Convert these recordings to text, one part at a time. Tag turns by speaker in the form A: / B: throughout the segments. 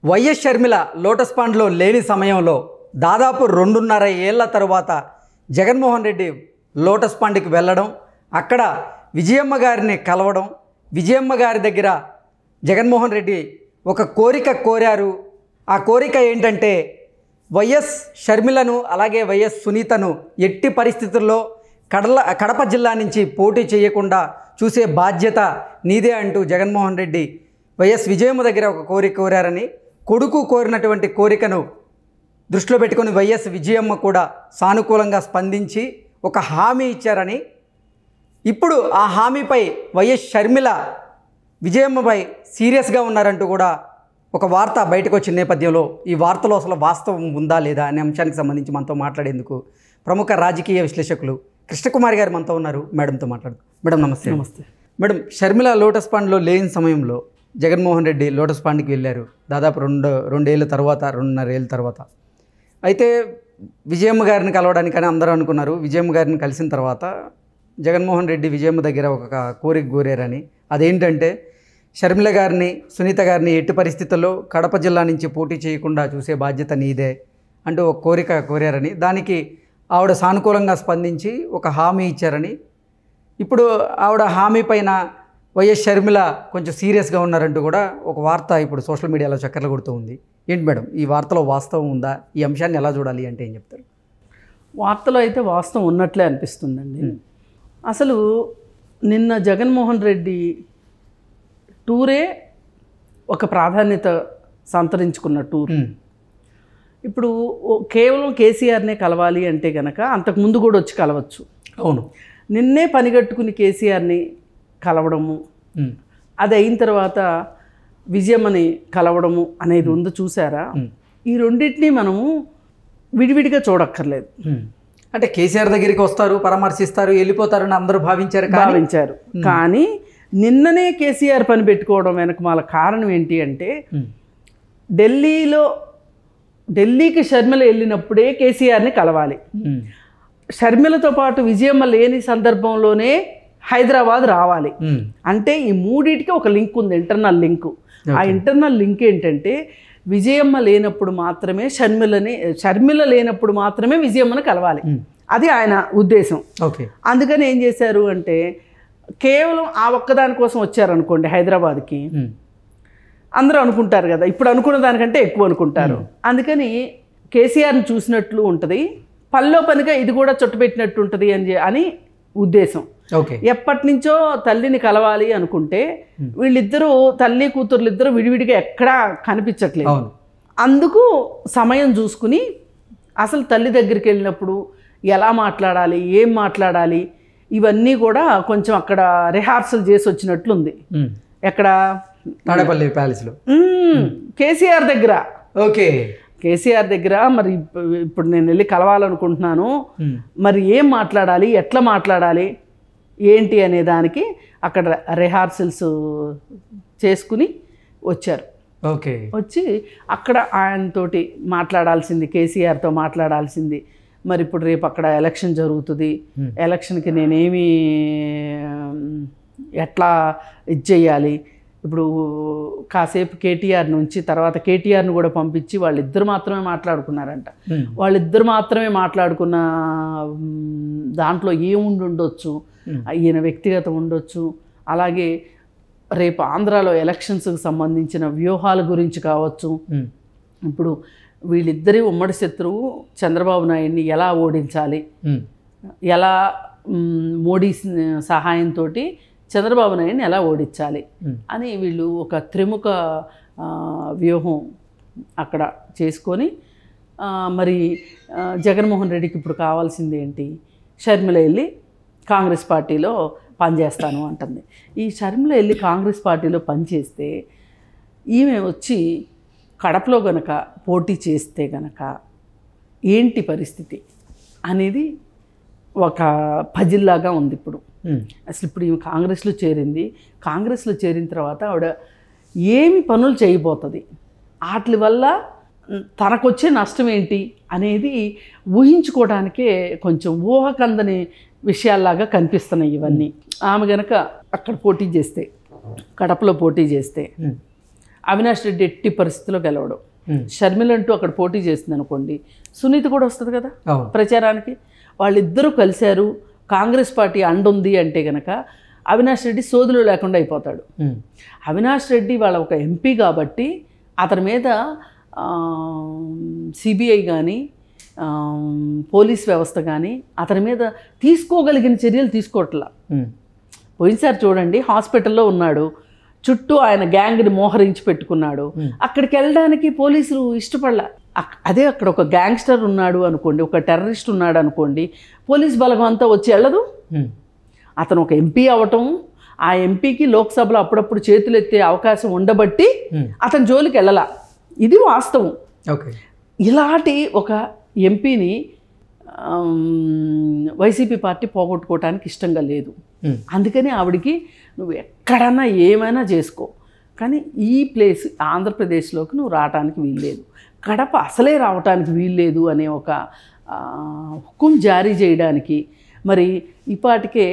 A: YS Sharmila lotus పాండ్లో లేని సమయంలో దాదాపు 2.5 ఏళ్ల తరువాత జగన్మోహన్ రెడ్డి లోటస్ పాండ్కి వెళ్ళడం, అక్కడ విజయమ్మ గారిని కలవడం, విజయమ్మ గారి దగ్గర జగన్మోహన్ రెడ్డి ఒక కోరిక కోరారు. ఆ కోరిక ఏంటంటే వైఎస్ షర్మిలను అలాగే వైఎస్ సునీతను ఎట్టి పరిస్థితుల్లో కడప జిల్లా నుంచి పోటీ చేయకుండా చూసే బాధ్యత నీదే అంటూ జగన్మోహన్ రెడ్డి వైఎస్ విజయమ్మ దగ్గర ఒక కోరిక కోరారని, కొడుకు కోరినటువంటి కోరికను దృష్టిలో పెట్టుకొని వైఎస్ విజయమ్మ కూడా సానుకూలంగా స్పందించి ఒక హామీ ఇచ్చారని, ఇప్పుడు ఆ హామీపై వైఎస్ షర్మిల విజయమ్మపై సీరియస్గా ఉన్నారంటూ కూడా ఒక వార్త బయటకు వచ్చిన నేపథ్యంలో ఈ వార్తలో అసలు వాస్తవం ఉందా లేదా అనే అంశానికి సంబంధించి మనతో మాట్లాడేందుకు ప్రముఖ రాజకీయ విశ్లేషకులు కృష్ణకుమారి గారు మనతో ఉన్నారు. మేడంతో మాట్లాడు. మేడం నమస్తే.
B: నమస్తే
A: మేడం, షర్మిల లోటస్ పాండ్లో లేని సమయంలో జగన్మోహన్ రెడ్డి లోటస్ పాండ్కి వెళ్ళారు దాదాపు 2 ఏళ్ళ తర్వాత, 2.5 ఏళ్ళ తర్వాత. అయితే విజయమ్మ గారిని కలవడానికని అందరూ అనుకున్నారు. విజయమ్మ గారిని కలిసిన తర్వాత జగన్మోహన్ రెడ్డి విజయమ్మ దగ్గర ఒక కోరిక కోరారని, అదేంటంటే షర్మిల గారిని సునీత గారిని ఎట్టి పరిస్థితుల్లో కడప జిల్లా నుంచి పోటీ చేయకుండా చూసే బాధ్యత నీదే అంటూ ఒక కోరిక కోరారని, దానికి ఆవిడ సానుకూలంగా స్పందించి ఒక హామీ ఇచ్చారని, ఇప్పుడు ఆవిడ హామీ పైన వైఎస్ షర్మిల కొంచెం సీరియస్గా ఉన్నారంటూ కూడా ఒక వార్త ఇప్పుడు సోషల్ మీడియాలో చక్కర్లు కొడుతూ ఉంది. ఏంటి మేడం, ఈ వార్తలో వాస్తవం ఉందా? ఈ అంశాన్ని ఎలా చూడాలి అంటే ఏం చెప్తారు?
B: వార్తలో అయితే వాస్తవం ఉన్నట్లే అనిపిస్తుందండి. అసలు నిన్న జగన్మోహన్ రెడ్డి టూరే ఒక ప్రాధాన్యత సంతరించుకున్న టూర్. ఇప్పుడు కేవలం కేసీఆర్నే కలవాలి అంటే కనుక అంతకుముందు కూడా వచ్చి కలవచ్చు.
A: అవును,
B: నిన్నే పనిగట్టుకుని కేసీఆర్ని కలవడము, అది అయిన తర్వాత విజయమ్మని కలవడము అనేది ఉంది చూసారా? ఈ రెండింటినీ మనము విడివిడిగా చూడక్కర్లేదు.
A: అంటే కేసీఆర్ దగ్గరికి వస్తారు, పరామర్శిస్తారు, వెళ్ళిపోతారని అందరూ భావించారు.
B: కానీ నిన్ననే కేసీఆర్ పని పెట్టుకోవడం వెనక వాళ్ళ కారణం ఏంటి అంటే, ఢిల్లీకి షర్మిల వెళ్ళినప్పుడే కేసీఆర్ని కలవాలి. షర్మిలతో పాటు విజయమ్మ లేని సందర్భంలోనే హైదరాబాద్ రావాలి. అంటే ఈ మూడింటికి ఒక లింక్ ఉంది, ఇంటర్నల్ లింకు. ఆ ఇంటర్నల్ లింక్ ఏంటంటే విజయమ్మ లేనప్పుడు మాత్రమే షర్మిల లేనప్పుడు మాత్రమే విజయమ్మను కలవాలి. అది ఆయన ఉద్దేశం. అందుకని ఏం చేశారు అంటే, కేవలం ఆ ఒక్కదాని కోసం వచ్చారనుకోండి హైదరాబాద్కి, అందరూ అనుకుంటారు కదా, ఇప్పుడు అనుకున్న దానికంటే ఎక్కువ అనుకుంటారు. అందుకని కేసీఆర్ని చూసినట్లు ఉంటుంది, పనిలో పనిగా ఇది కూడా చుట్టుపెట్టినట్టు ఉంటుంది అని ఉద్దేశం. ఎప్పటి నుంచో తల్లిని కలవాలి అనుకుంటే వీళ్ళిద్దరూ తల్లి కూతుర్లు ఇద్దరు విడివిడిగా ఎక్కడా కనిపించట్లేదు. అందుకు సమయం చూసుకుని అసలు తల్లి దగ్గరికి వెళ్ళినప్పుడు ఎలా మాట్లాడాలి, ఏం మాట్లాడాలి, ఇవన్నీ కూడా కొంచెం అక్కడ రిహార్సల్ చేసి వచ్చినట్లుంది. ఎక్కడ?
A: తాడేపల్లి ప్యాలెస్లో,
B: కేసీఆర్ దగ్గర.
A: కేసీఆర్
B: దగ్గర మరి ఇప్పుడు నేను వెళ్ళి కలవాలనుకుంటున్నాను, మరి ఏం మాట్లాడాలి, ఎట్లా మాట్లాడాలి, ఏంటి అనే దానికి అక్కడ రిహార్సల్స్ చేసుకుని వచ్చారు. వచ్చి అక్కడ ఆయనతోటి మాట్లాడాల్సింది, కేసీఆర్తో మాట్లాడాల్సింది. మరి ఇప్పుడు రేపు అక్కడ ఎలక్షన్ జరుగుతుంది, ఎలక్షన్కి నేనేమి ఎట్లా ఇది చెయ్యాలి, ఇప్పుడు కాసేపు కేటీఆర్ నుంచి తర్వాత కేటీఆర్ను కూడా పంపించి వాళ్ళిద్దరు మాత్రమే మాట్లాడుకున్నారంట. వాళ్ళిద్దరు మాత్రమే మాట్లాడుకున్న దాంట్లో ఏముండొచ్చు, ఈయన వ్యక్తిగతం ఉండొచ్చు, అలాగే రేపు ఆంధ్రాలో ఎలక్షన్స్కి సంబంధించిన వ్యూహాల గురించి కావచ్చు. ఇప్పుడు వీళ్ళిద్దరి ఉమ్మడి శత్రువు చంద్రబాబు నాయుడిని ఎలా ఓడించాలి, ఎలా మోడీ సహాయంతో చంద్రబాబు నాయుడిని ఎలా ఓడించాలి అని వీళ్ళు ఒక త్రిముఖ వ్యూహం అక్కడ చేసుకొని, మరి జగన్మోహన్ రెడ్డికి ఇప్పుడు కావాల్సింది ఏంటి, షర్మిల వెళ్ళి కాంగ్రెస్ పార్టీలో పనిచేస్తాను అంటుంది. ఈ షర్మిల వెళ్ళి కాంగ్రెస్ పార్టీలో పనిచేస్తే ఈమె వచ్చి కడపలో గనక పోటీ చేస్తే గనక ఏంటి పరిస్థితి అనేది ఒక పజిల్లాగా ఉంది ఇప్పుడు. అసలు ఇప్పుడు ఈమె కాంగ్రెస్లో చేరింది, కాంగ్రెస్లో చేరిన తర్వాత ఆవిడ ఏమి పనులు చేయబోతుంది, వాటి వల్ల తనకొచ్చే నష్టం ఏంటి అనేది ఊహించుకోవడానికే కొంచెం ఊహకందని విషయాల్లాగా కనిపిస్తున్నాయి ఇవన్నీ. ఆమె గనక అక్కడ పోటీ చేస్తే, కడపలో పోటీ చేస్తే అవినాష్ రెడ్డి ఎట్టి పరిస్థితిలో గెలవడం. షర్మిల అంటూ అక్కడ పోటీ చేస్తుంది అనుకోండి, సునీత కూడా వస్తుంది కదా ప్రచారానికి. వాళ్ళిద్దరూ కలిశారు, కాంగ్రెస్ పార్టీ అండుంది అంటే కనుక అవినాష్ రెడ్డి సోదులు లేకుండా అయిపోతాడు. అవినాష్ రెడ్డి వాళ్ళ ఒక ఎంపీ కాబట్టి అతని మీద సిబిఐ కానీ పోలీస్ వ్యవస్థ కానీ అతని మీద తీసుకోగలిగిన చర్యలు తీసుకోవట్లా. పోయినసారి చూడండి, హాస్పిటల్లో ఉన్నాడు, చుట్టూ ఆయన గ్యాంగ్ని మోహరించి పెట్టుకున్నాడు. అక్కడికి వెళ్ళడానికి పోలీసులు ఇష్టపడలా. అదే అక్కడ ఒక గ్యాంగ్స్టర్ ఉన్నాడు అనుకోండి, ఒక టెర్రరిస్ట్ ఉన్నాడు అనుకోండి, పోలీస్ బలగం అంతా వచ్చి వెళ్ళదు. అతను ఒక ఎంపీ అవటం, ఆ ఎంపీకి లోక్సభలో అప్పుడప్పుడు చేతులు ఎత్తే అవకాశం ఉండబట్టి అతని జోలికి వెళ్ళలా. ఇది వాస్తవం. ఇలాంటి ఒక ఎంపీని వైసీపీ పార్టీ పోగొట్టుకోవటానికి ఇష్టంగా లేదు. అందుకని ఆవిడికి నువ్వు ఎక్కడన్నా ఏమైనా చేసుకో, కానీ ఈ ప్లేస్ ఆంధ్రప్రదేశ్లోకి నువ్వు రావటానికి వీల్లేదు, కడప అసలే రావటానికి వీల్లేదు అనే ఒక హుకుం జారీ చేయడానికి మరి ఇప్పటికే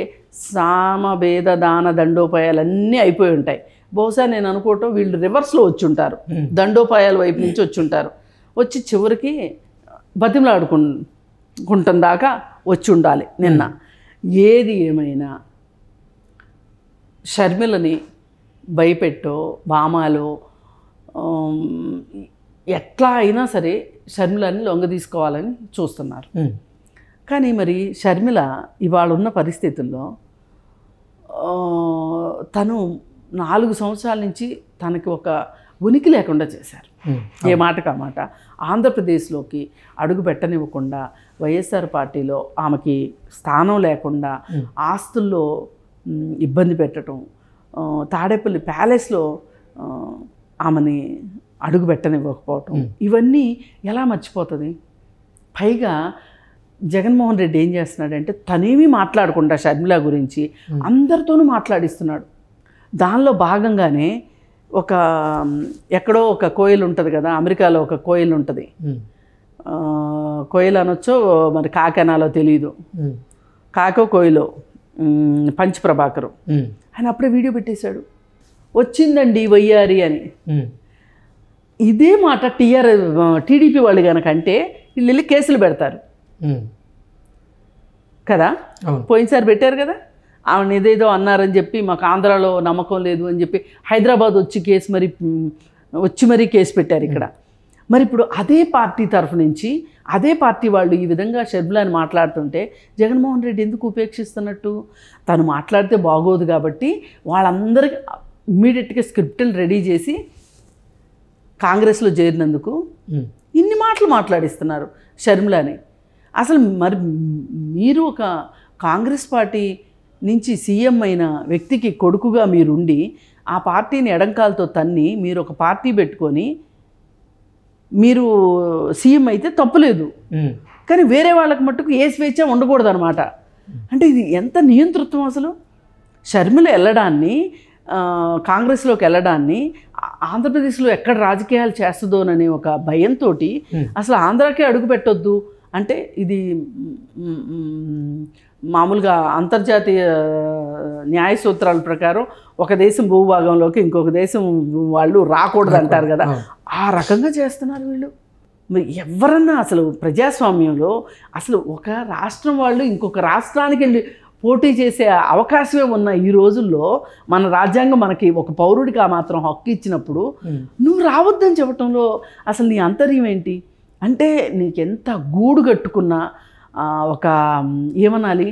B: సామభేద దాన దండోపాయాలన్నీ అయిపోయి ఉంటాయి. బహుశా నేను అనుకోవటం వీళ్ళు రివర్స్లో వచ్చి ఉంటారు, దండోపాయాల వైపు నుంచి వచ్చి ఉంటారు. వచ్చి చివరికి బతిమలాడుకుంటాం దాకా వచ్చి ఉండాలి నిన్న. ఏది ఏమైనా షర్మిలని భయపెట్టో బామాలో ఎట్లా అయినా సరే షర్మిలని లొంగ తీసుకోవాలని చూస్తున్నారు. కానీ మరి షర్మిల ఇవాళ ఉన్న పరిస్థితుల్లో తను 4 సంవత్సరాల నుంచి తనకి ఒక ఉనికి లేకుండా చేశారు. ఏ మాటకు ఆ మాట. ఆంధ్రప్రదేశ్లోకి అడుగు పెట్టనివ్వకుండా, వైఎస్ఆర్ పార్టీలో ఆమెకి స్థానం లేకుండా, ఆస్తుల్లో ఇబ్బంది పెట్టడం, తాడేపల్లి ప్యాలెస్లో ఆమెని అడుగు పెట్టనివ్వకపోవటం, ఇవన్నీ ఎలా మర్చిపోతుంది? పైగా జగన్మోహన్ రెడ్డి ఏం చేస్తున్నాడంటే తనేమీ మాట్లాడకుండా షర్మిల గురించి అందరితోనూ మాట్లాడిస్తున్నాడు. దానిలో భాగంగానే ఒక ఎక్కడో ఒక కోయిల్ ఉంటుంది కదా, అమెరికాలో ఒక కోయిల్ ఉంటుంది, కోయిల్ అనొచ్చో మరి కాకనాలో తెలియదు, కాకో కోయిలో పంచ్ ప్రభాకరు ఆయన అప్పుడే వీడియో పెట్టేశాడు, వచ్చిందండి వయ్యారి అని. ఇదే మాట టీడీపీ వాళ్ళు కనుకంటే వీళ్ళు వెళ్ళి కేసులు పెడతారు కదా. పోయినసారి పెట్టారు కదా, ఆవిడ ఏదేదో అన్నారని చెప్పి మాకు ఆంధ్రాలో నమ్మకం లేదు అని చెప్పి హైదరాబాద్ వచ్చి మరీ కేసు పెట్టారు ఇక్కడ. మరి ఇప్పుడు అదే పార్టీ తరఫు నుంచి అదే పార్టీ వాళ్ళు ఈ విధంగా షర్మిలని మాట్లాడుతుంటే జగన్మోహన్ రెడ్డి ఎందుకు ఉపేక్షిస్తున్నట్టు? తను మాట్లాడితే బాగోదు కాబట్టి వాళ్ళందరికీ ఇమ్మీడియట్గా స్క్రిప్టులు రెడీ చేసి కాంగ్రెస్లో చేరినందుకు ఇన్ని మాటలు మాట్లాడిస్తున్నారు షర్మిలని. అసలు మరి మీరు ఒక కాంగ్రెస్ పార్టీ నుంచి సీఎం అయిన వ్యక్తికి కొడుకుగా మీరుండి ఆ పార్టీని ఎడంకాలతో తన్ని మీరు ఒక పార్టీ పెట్టుకొని మీరు సీఎం అయితే తప్పులేదు, కానీ వేరే వాళ్ళకి మట్టుకు ఏ స్వేచ్ఛ ఉండకూడదు అనమాట. అంటే ఇది ఎంత నియంతృత్వం అసలు? షర్మిల వెళ్ళడాన్ని, కాంగ్రెస్లోకి వెళ్ళడాన్ని, ఆంధ్రప్రదేశ్లో ఎక్కడ రాజకీయాలు చేస్తుందోననే ఒక భయంతో అసలు ఆంధ్రాకే అడుగు పెట్టొద్దు అంటే ఇది మామూలుగా అంతర్జాతీయ న్యాయ సూత్రాల ప్రకారం ఒక దేశం భూభాగంలోకి ఇంకొక దేశం వాళ్ళు రాకూడదు అంటారు కదా, ఆ రకంగా చేస్తున్నారు వీళ్ళు. ఎవరన్నా అసలు ప్రజాస్వామ్యంలో అసలు ఒక రాష్ట్రం వాళ్ళు ఇంకొక రాష్ట్రానికి వెళ్ళి పోటీ చేసే అవకాశమే ఉన్న ఈ రోజుల్లో మన రాజ్యాంగం మనకి ఒక పౌరుడికి ఆ మాత్రం హక్కు ఇచ్చినప్పుడు నువ్వు రావద్దని చెప్పటంలో అసలు నీ అంతర్యం ఏంటి? అంటే నీకెంత గూడు కట్టుకున్నా ఒక ఏమనాలి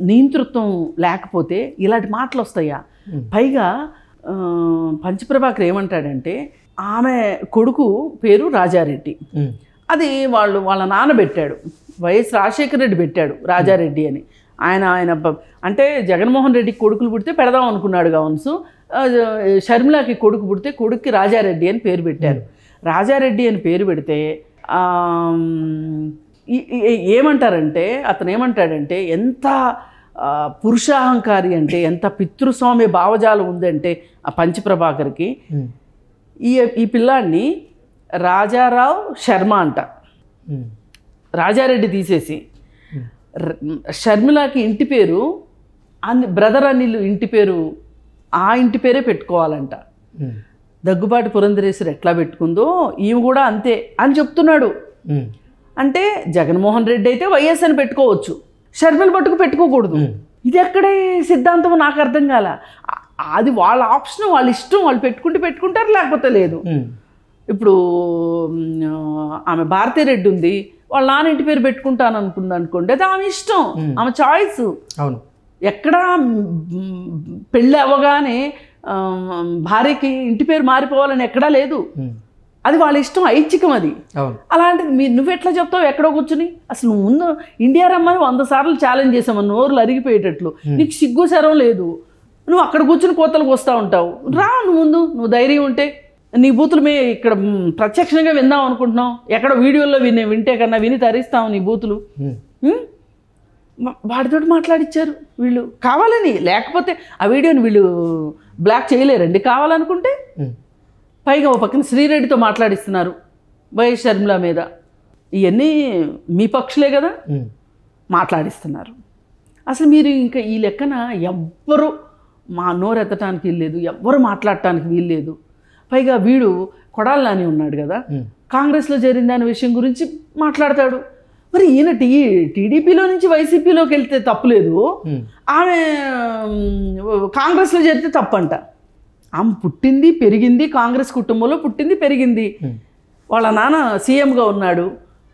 B: నియంతృత్వం లేకపోతే ఇలాంటి మాటలు వస్తాయా? పైగా పంచప్రభాకర్ ఏమంటాడంటే ఆమె కొడుకు పేరు రాజారెడ్డి, అది వాళ్ళ నాన్న పెట్టాడు, వైఎస్ రాజశేఖర రెడ్డి పెట్టాడు రాజారెడ్డి అని. ఆయన అంటే జగన్మోహన్ రెడ్డికి కొడుకులు పుడితే పెడదాం అనుకున్నాడు కావచ్చు, షర్మిలకి కొడుకు పుడితే కొడుక్కి రాజారెడ్డి అని పేరు పెట్టారు. రాజారెడ్డి అని పేరు పెడితే ఏమంటారంటే అతను ఏమంటాడంటే ఎంత పురుషాహంకారి అంటే ఎంత పితృస్వామ్య భావజాలం ఉందంటే ఆ పంచప్రభాకర్కి ఈ పిల్లాడిని రాజారావు శర్మ అంట. రాజారెడ్డి తీసేసి షర్మిలకి ఇంటి పేరు బ్రదర్ అనిల్ ఇంటి పేరు ఆ ఇంటి పేరే పెట్టుకోవాలంట. దగ్గుబాటి పురంధరేశ్వరి ఎట్లా పెట్టుకుందో ఈమె కూడా అంతే అని చెప్తున్నాడు. అంటే జగన్మోహన్ రెడ్డి అయితే వైఎస్ అని పెట్టుకోవచ్చు, షర్మిల పట్టుకు పెట్టుకోకూడదు. ఇది ఎక్కడే సిద్ధాంతం నాకు అర్థం కాల. అది వాళ్ళ ఆప్షన్, వాళ్ళ ఇష్టం, వాళ్ళు పెట్టుకుంటారు, లేకపోతే లేదు. ఇప్పుడు ఆమె భారతీరెడ్డి ఉంది, వాళ్ళ నాన్న ఇంటి పేరు పెట్టుకుంటాను అనుకుంది అనుకోండి, అది ఆమె ఇష్టం, ఆమె చాయిస్.
A: అవును.
B: ఎక్కడ పెళ్ళి అవ్వగానే భార్యకి ఇంటి పేరు మారిపోవాలని ఎక్కడా లేదు. అది వాళ్ళ ఇష్టం, ఐచ్ఛికం అది. అలాంటిది నువ్వెట్లా చెప్తావు ఎక్కడో కూర్చుని? అసలు నువ్వు ముందు ఇండియా రమ్మని 100 సార్లు ఛాలెంజ్ చేసావు, నోరులు అరిగిపోయేటట్లు. నీకు సిగ్గు శరం లేదు, నువ్వు అక్కడ కూర్చుని కోతలకు వస్తూ ఉంటావు. రా నువ్వు ముందు, నువ్వు ధైర్యం ఉంటే. నీ బూతులు ఇక్కడ ప్రత్యక్షంగా విందాం అనుకుంటున్నావు, ఎక్కడ వీడియోలో వింటే కన్నా విని తరిస్తావు నీ బూతులు. వాడితో మాట్లాడిచ్చారు వీళ్ళు కావాలని, లేకపోతే ఆ వీడియోని వీళ్ళు బ్లాక్ చేయలేరండి కావాలనుకుంటే. పైగా ఓ పక్కన శ్రీరెడ్డితో మాట్లాడిస్తున్నారు వైఎస్ షర్మిల మీద. ఇవన్నీ మీ పక్షులే కదా మాట్లాడిస్తున్నారు. అసలు మీరు ఇంకా ఈ లెక్కన ఎవ్వరు మా నోరెత్తడానికి వీల్లేదు, ఎవ్వరు మాట్లాడటానికి వీల్లేదు. పైగా వీడు కొడాలి నాని ఉన్నాడు కదా, కాంగ్రెస్లో జరిగిందనే విషయం గురించి మాట్లాడతాడు. మరి ఈయన టీడీపీలో నుంచి వైసీపీలోకి వెళ్తే తప్పులేదు, ఆమె కాంగ్రెస్లో చేరితే తప్పంట. ఆమె పుట్టింది పెరిగింది కాంగ్రెస్ కుటుంబంలో, పుట్టింది పెరిగింది, వాళ్ళ నాన్న సీఎంగా ఉన్నాడు.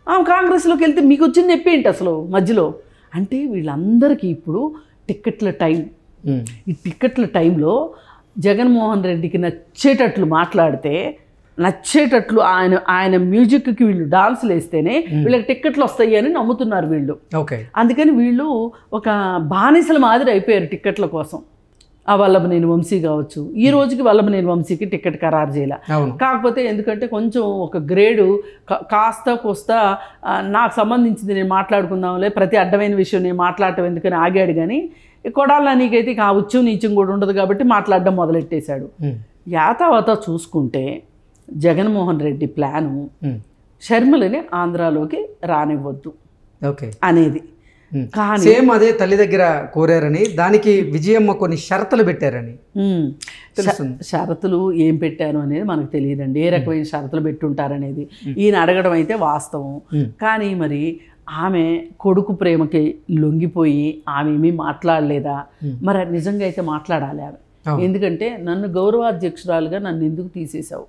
B: ఆమె కాంగ్రెస్లోకి వెళ్తే మీకు వచ్చింది నొప్పి ఏంటి అసలు మధ్యలో? అంటే వీళ్ళందరికీ ఇప్పుడు టిక్కెట్ల టైం. ఈ టిక్కెట్ల టైంలో జగన్మోహన్ రెడ్డికి నచ్చేటట్లు మాట్లాడితే, నచ్చేటట్లు ఆయన మ్యూజిక్కి వీళ్ళు డాన్సులు వేస్తేనే వీళ్ళకి టిక్కెట్లు వస్తాయి అని నమ్ముతున్నారు వీళ్ళు. అందుకని వీళ్ళు ఒక బానిసల మాదిరి అయిపోయారు టిక్కెట్ల కోసం. ఆ వల్లభనేని వంశీ కావచ్చు, ఈ రోజుకి వల్లభనేని వంశీకి టికెట్ ఖరారు చేయాల. కాకపోతే ఎందుకంటే కొంచెం ఒక గ్రేడు కాస్త కోస్తా నాకు సంబంధించింది నేను మాట్లాడుకుందాంలే, ప్రతి అడ్డమైన విషయం నేను మాట్లాడటం ఎందుకని ఆగాడు. కానీ కొడాల నీకైతే ఆ ఉచ్చం నీచం కూడా ఉండదు కాబట్టి మాట్లాడడం మొదలెట్టేశాడు. యాతావత చూసుకుంటే జగన్మోహన్ రెడ్డి ప్లాను షర్మిలని ఆంధ్రాలోకి రానివ్వద్దు అనేది. కానీ
A: సేమ్ అదే తల్లి దగ్గర కోరారని, దానికి విజయమ్మ కొన్ని షరతులు పెట్టారని.
B: షరతులు ఏం పెట్టారు అనేది మనకు తెలియదండి, ఏ రకమైన షరతులు పెట్టుంటారనేది. ఈయన అడగడం అయితే వాస్తవం. కానీ మరి ఆమె కొడుకు ప్రేమకి లొంగిపోయి ఆమె ఏమీ మాట్లాడలేదా? మరి నిజంగా అయితే మాట్లాడాలి ఆమె. ఎందుకంటే నన్ను గౌరవాధ్యక్షురాలుగా నన్ను ఎందుకు తీసేశావు,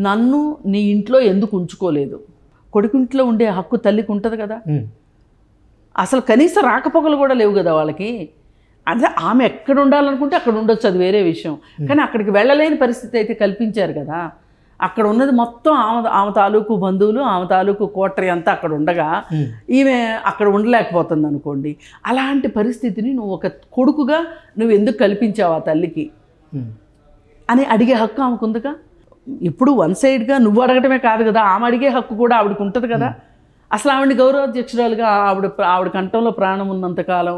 B: నన్ను నీ ఇంట్లో ఎందుకు ఉంచుకోలేదు? కొడుకుంట్లో ఉండే హక్కు తల్లికి ఉంటుంది కదా. అసలు కనీసం రాకపోకలు కూడా లేవు కదా వాళ్ళకి. అంటే ఆమె ఎక్కడ ఉండాలనుకుంటే అక్కడ ఉండొచ్చు, అది వేరే విషయం. కానీ అక్కడికి వెళ్ళలేని పరిస్థితి అయితే కల్పించారు కదా. అక్కడ ఉన్నది మొత్తం ఆమె తాలూకు బంధువులు, ఆమె తాలూకు కోటరీ అంతా అక్కడ ఉండగా ఈమె అక్కడ ఉండలేకపోతుంది అనుకోండి. అలాంటి పరిస్థితిని నువ్వు ఒక కొడుకుగా నువ్వు ఎందుకు కల్పించావు ఆ తల్లికి అని అడిగే హక్కు ఆమెకు ఉందిగా. ఇప్పుడు వన్ సైడ్గా నువ్వు అడగటమే కాదు కదా, ఆమె అడిగే హక్కు కూడా ఆవిడకి ఉంటుంది కదా. అసలు ఆవిడని గౌరవాధ్యక్షురాలుగా ఆవిడ కంఠంలో ప్రాణం ఉన్నంతకాలం,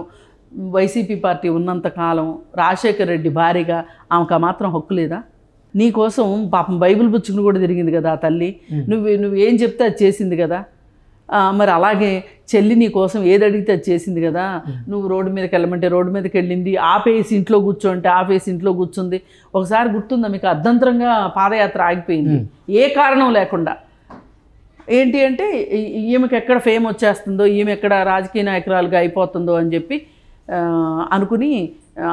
B: వైసీపీ పార్టీ ఉన్నంతకాలం, రాజశేఖర్ రెడ్డి భార్యగా ఆమెకు ఆ మాత్రం హక్కు లేదా? నీ కోసం పాపం బైబిల్ పుచ్చుకుని కూడా తిరిగింది కదా ఆ తల్లి. నువ్వు ఏం చెప్తే అది చేసింది కదా. మరి అలాగే చెల్లి నీ కోసం ఏది అడిగితే అది చేసింది కదా. నువ్వు రోడ్డు మీదకి వెళ్ళమంటే రోడ్డు మీదకి వెళ్ళింది, ఆపేసి ఇంట్లో కూర్చోంటే ఆపేసి ఇంట్లో కూర్చుంది. ఒకసారి గుర్తుందా మీకు, అర్ధంతరంగా పాదయాత్ర ఆగిపోయింది ఏ కారణం లేకుండా. ఏంటి అంటే ఈమెకి ఎక్కడ ఫేమ్ వచ్చేస్తుందో, ఈమె ఎక్కడ రాజకీయ నాయకురాలుగా అయిపోతుందో అని చెప్పి అనుకుని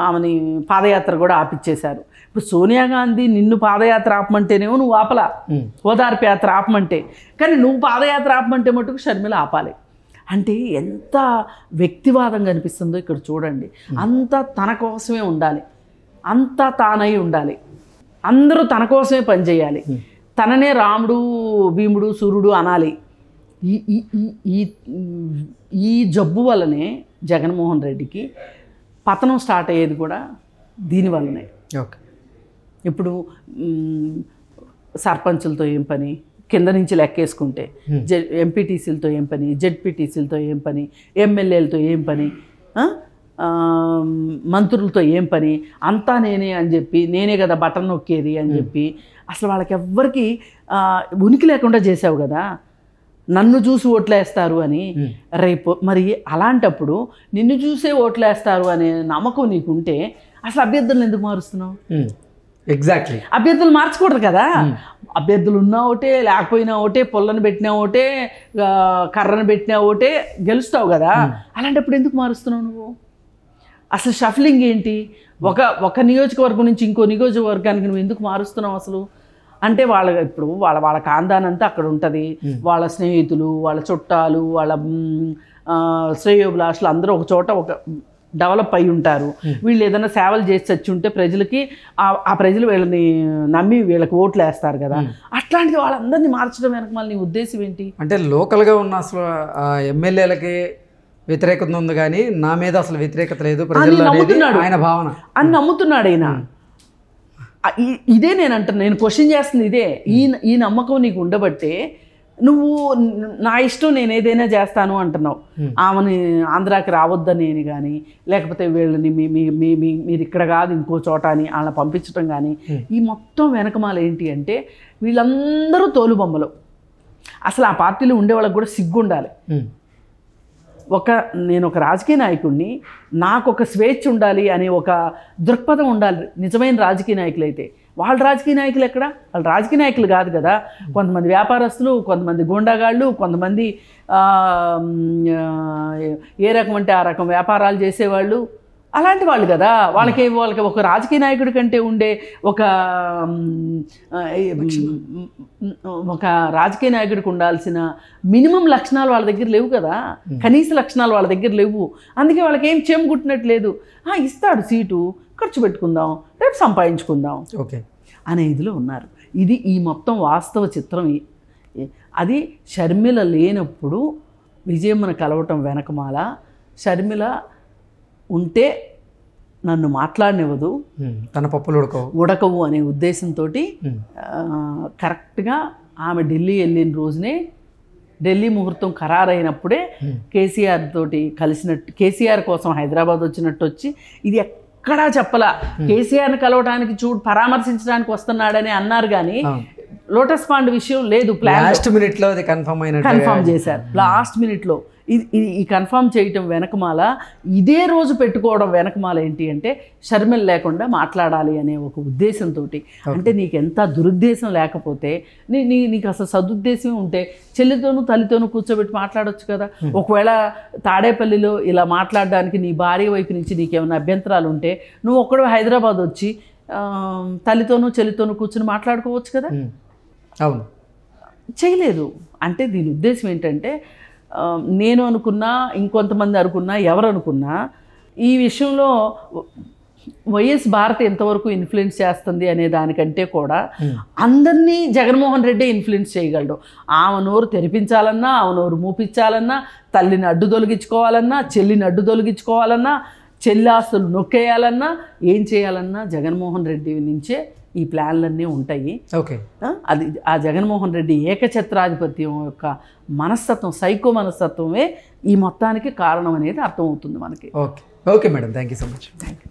B: ఆమెని పాదయాత్ర కూడా ఆపిచ్చేశారు. ఇప్పుడు సోనియా గాంధీ నిన్ను పాదయాత్ర ఆపమంటేనేమో నువ్వు ఆపలా, ఓదార్పు యాత్ర ఆపమంటే. కానీ నువ్వు పాదయాత్ర ఆపమంటే మటుకు షర్మిల ఆపాలి. అంటే ఎంత వ్యక్తివాదం కనిపిస్తుందో ఇక్కడ చూడండి. అంతా తన కోసమే ఉండాలి, అంతా తానై ఉండాలి, అందరూ తన కోసమే పనిచేయాలి, తననే రాముడు భీముడు సూర్యుడు అనాలి. ఈ జబ్బు వల్లనే జగన్మోహన్ రెడ్డికి పతనం స్టార్ట్ అయ్యేది కూడా దీనివల్లనే. ఇప్పుడు సర్పంచులతో ఏం పని, కింద నుంచి లెక్కేసుకుంటే ఎంపీటీసీలతో ఏం పని, జెడ్పీటీసీలతో ఏం పని, ఎమ్మెల్యేలతో ఏం పని, మంత్రులతో ఏం పని, అంతా నేనే అని చెప్పి, నేనే కదా బటన్ నొక్కేది అని చెప్పి అసలు వాళ్ళకి ఎవ్వరికి ఉనికి లేకుండా చేసావు కదా. నన్ను చూసి ఓట్లేస్తారు అని. రేపు మరి అలాంటప్పుడు నిన్ను చూసే ఓట్లేస్తారు అనే నమ్మకం నీకుంటే అసలు అభ్యర్థులను ఎందుకు మారుస్తున్నావు?
A: ఎగ్జాక్ట్లీ.
B: అభ్యర్థులు మార్చకూడదు కదా. అభ్యర్థులు ఉన్నా ఒకటే, లేకపోయినా ఒకటే, పొల్లను పెట్టినా ఒకటే, కర్రను పెట్టినా ఒకటే, గెలుస్తావు కదా. అలాంటప్పుడు ఎందుకు మారుస్తున్నావు నువ్వు? అసలు షఫలింగ్ ఏంటి? ఒక నియోజకవర్గం నుంచి ఇంకో నియోజకవర్గానికి నువ్వు ఎందుకు మారుస్తున్నావు అసలు? అంటే ఇప్పుడు వాళ్ళ కాందానంతా అక్కడ ఉంటుంది. వాళ్ళ స్నేహితులు, వాళ్ళ చుట్టాలు, వాళ్ళ శ్రేయోభిలాషులు అందరూ ఒక చోట డెవలప్ అయి ఉంటారు. వీళ్ళు ఏదైనా సేవలు చేసి చచ్చి ఉంటే ప్రజలకి ఆ ప్రజలు వీళ్ళని నమ్మి వీళ్ళకి ఓట్లు వేస్తారు కదా. అట్లాంటిది వాళ్ళందరినీ మార్చడం వెనక మళ్ళీ నీ ఉద్దేశం ఏంటి?
A: అంటే లోకల్గా ఉన్న అసలు ఎమ్మెల్యేలకి వ్యతిరేకత ఉంది కానీ నా మీద అసలు వ్యతిరేకత లేదు ప్రజల్లో ఆయన భావన
B: అని నమ్ముతున్నాడు ఆయన. ఇదే నేను అంటున్నా, నేను క్వశ్చన్ చేస్తుంది ఇదే. ఈ నమ్మకం నీకు ఉండబట్టే నువ్వు నా ఇష్టం నేను ఏదైనా చేస్తాను అంటున్నావు. ఆమెని ఆంధ్రాకి రావద్దని నేను కానీ, లేకపోతే వీళ్ళని మీరు ఇక్కడ కాదు ఇంకో చోట అని వాళ్ళని పంపించడం కానీ, ఈ మొత్తం వెనకమాల ఏంటి అంటే వీళ్ళందరూ తోలుబొమ్మలు. అసలు ఆ పార్టీలో ఉండే వాళ్ళకి కూడా సిగ్గు ఉండాలి. నేను ఒక రాజకీయ నాయకుడిని, నాకు ఒక స్వేచ్ఛ ఉండాలి అనే ఒక దృక్పథం ఉండాలి నిజమైన రాజకీయ నాయకులు అయితే. వాళ్ళ రాజకీయ నాయకులు ఎక్కడ? వాళ్ళు రాజకీయ నాయకులు కాదు కదా. కొంతమంది వ్యాపారస్తులు, కొంతమంది గూండాగాళ్ళు, కొంతమంది ఏ రకం అంటే ఆ రకం వ్యాపారాలు చేసేవాళ్ళు, అలాంటి వాళ్ళు కదా. వాళ్ళకి ఒక రాజకీయ నాయకుడి కంటే ఉండే ఒక రాజకీయ నాయకుడికి ఉండాల్సిన మినిమం లక్షణాలు వాళ్ళ దగ్గర లేవు కదా. కనీస లక్షణాలు వాళ్ళ దగ్గర లేవు. అందుకే వాళ్ళకి ఏం చేమగుట్టినట్లేదు. ఇస్తాడు సీటు, ఖర్చు పెట్టుకుందాం, రేపు సంపాదించుకుందాం
A: ఓకే
B: అనే ఇదిలో ఉన్నారు. ఇది ఈ మొత్తం వాస్తవ చిత్రం. అది షర్మిల లేనప్పుడు విజయమ్మను కలవటం వెనకమాల, షర్మిల ఉంటే నన్ను మాట్లాడనివ్వదు,
A: తన పప్పులు
B: ఉడకవు అనే ఉద్దేశంతో కరెక్ట్గా ఆమె ఢిల్లీ వెళ్ళిన రోజునే, ఢిల్లీ ముహూర్తం ఖరారైనప్పుడే కేసీఆర్ తోటి కలిసినట్టు, కేసీఆర్ కోసం హైదరాబాద్ వచ్చినట్టు వచ్చి, ఇది ఎక్కడా చెప్పలా. కేసీఆర్ని కలవడానికి పరామర్శించడానికి వస్తున్నాడని అన్నారు కానీ లోటస్ పాండ్ విషయం లేదు. ప్లాన్
A: లాస్ట్ మినిట్లో అది కన్ఫర్మ్
B: చేశారు. లాస్ట్ మినిట్లో ఈ కన్ఫర్మ్ చేయటం వెనకమాల, ఇదే రోజు పెట్టుకోవడం వెనకమాల ఏంటి అంటే షర్మిల లేకుండా మాట్లాడాలి అనే ఒక ఉద్దేశంతో. అంటే నీకు ఎంత దురుద్దేశం లేకపోతే, నీకు అసలు సదుద్దేశం ఉంటే చెల్లితోనూ తల్లితోనూ కూర్చోబెట్టి మాట్లాడొచ్చు కదా. ఒకవేళ తాడేపల్లిలో ఇలా మాట్లాడడానికి నీ భార్య వైపు నుంచి నీకేమైనా అభ్యంతరాలు ఉంటే నువ్వు ఒక్కడే హైదరాబాద్ వచ్చి తల్లితోనూ చెల్లితోనూ కూర్చొని మాట్లాడుకోవచ్చు కదా.
A: అవును,
B: చేయలేదు. అంటే దీని ఉద్దేశం ఏంటంటే, నేను అనుకున్నా, ఇంకొంతమంది అనుకున్నా, ఎవరు అనుకున్నా, ఈ విషయంలో వైఎస్ భారతి ఎంతవరకు ఇన్ఫ్లుయెన్స్ చేస్తుంది అనే దానికంటే కూడా అందరినీ జగన్మోహన్ రెడ్డి ఇన్ఫ్లుయెన్స్ చేయగలడు. ఆమె నోరు తెరిపించాలన్నా, ఆమె నోరు మూపించాలన్నా, తల్లిని అడ్డు తొలగించుకోవాలన్నా, చెల్లిని అడ్డు తొలగించుకోవాలన్నా, చెల్లాస్తులు నొక్కేయాలన్నా, ఏం చేయాలన్నా జగన్మోహన్ రెడ్డి నుంచే ఈ ప్లాన్లన్నీ ఉంటాయి.
A: ఓకే,
B: అది ఆ జగన్మోహన్ రెడ్డి ఏకఛత్రాధిపత్యం యొక్క మనస్తత్వం, సైకో మనస్తత్వమే ఈ మొత్తానికి కారణం అనేది అర్థమవుతుంది మనకి.
A: Okay okay madam, thank you so much.
B: Thank you.